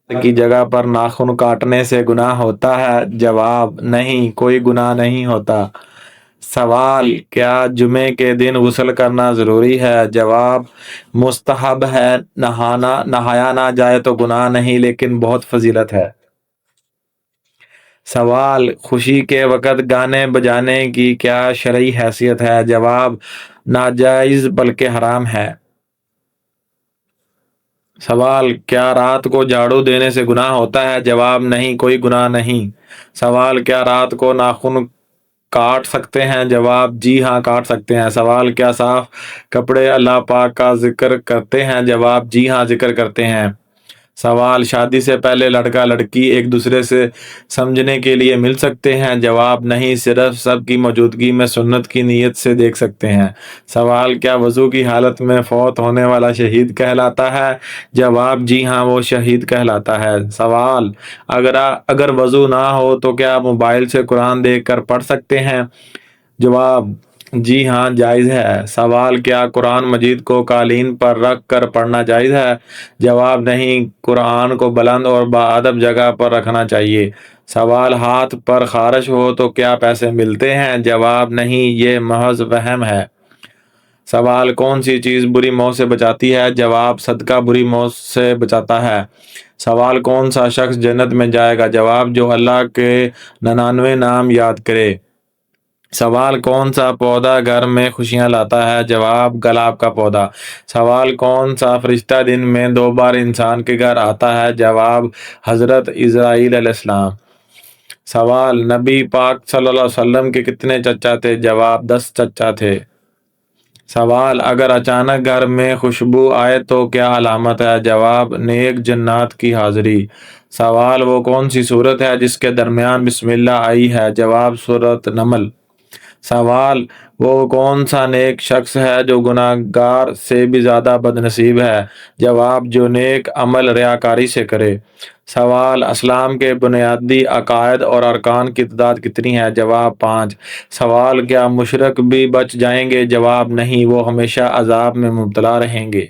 کی جگہ پر ناخن کاٹنے سے گناہ ہوتا ہے؟ جواب نہیں، کوئی گناہ نہیں ہوتا۔ سوال، کیا جمعے کے دن غسل کرنا ضروری ہے؟ جواب مستحب ہے، نہایا نہ جائے تو گناہ نہیں لیکن بہت فضیلت ہے۔ سوال، خوشی کے وقت گانے بجانے کی کیا شرعی حیثیت ہے؟ جواب ناجائز بلکہ حرام ہے۔ سوال، کیا رات کو جھاڑو دینے سے گناہ ہوتا ہے؟ جواب نہیں، کوئی گناہ نہیں۔ سوال، کیا رات کو ناخن کاٹ سکتے ہیں؟ جواب جی ہاں، کاٹ سکتے ہیں۔ سوال، کیا صاف کپڑے اللہ پاک کا ذکر کرتے ہیں؟ جواب جی ہاں، ذکر کرتے ہیں۔ سوال، شادی سے پہلے لڑکا لڑکی ایک دوسرے سے سمجھنے کے لیے مل سکتے ہیں؟ جواب نہیں، صرف سب کی موجودگی میں سنت کی نیت سے دیکھ سکتے ہیں۔ سوال، کیا وضو کی حالت میں فوت ہونے والا شہید کہلاتا ہے؟ جواب جی ہاں، وہ شہید کہلاتا ہے۔ سوال، اگر وضو نہ ہو تو کیا موبائل سے قرآن دیکھ کر پڑھ سکتے ہیں؟ جواب جی ہاں، جائز ہے۔ سوال، کیا قرآن مجید کو قالین پر رکھ کر پڑھنا جائز ہے؟ جواب نہیں، قرآن کو بلند اور باادب جگہ پر رکھنا چاہیے۔ سوال، ہاتھ پر خارش ہو تو کیا پیسے ملتے ہیں؟ جواب نہیں، یہ محض وہم ہے۔ سوال، کون سی چیز بری موت سے بچاتی ہے؟ جواب صدقہ بری موت سے بچاتا ہے۔ سوال، کون سا شخص جنت میں جائے گا؟ جواب جو اللہ کے 99 نام یاد کرے۔ سوال، کون سا پودا گھر میں خوشیاں لاتا ہے؟ جواب گلاب کا پودا۔ سوال، کون سا فرشتہ دن میں 2 بار انسان کے گھر آتا ہے؟ جواب حضرت اسرائیل علیہ السلام۔ سوال، نبی پاک صلی اللہ علیہ وسلم کے کتنے چچا تھے؟ جواب 10 چچا تھے۔ سوال، اگر اچانک گھر میں خوشبو آئے تو کیا علامت ہے؟ جواب نیک جنات کی حاضری۔ سوال، وہ کون سی سورت ہے جس کے درمیان بسم اللہ آئی ہے؟ جواب سورۃ نمل۔ سوال، وہ کون سا نیک شخص ہے جو گناہگار سے بھی زیادہ بد نصیب ہے؟ جواب جو نیک عمل ریاکاری سے کرے۔ سوال، اسلام کے بنیادی عقائد اور ارکان کی تعداد کتنی ہے؟ جواب 5۔ سوال، کیا مشرک بھی بچ جائیں گے؟ جواب نہیں، وہ ہمیشہ عذاب میں مبتلا رہیں گے۔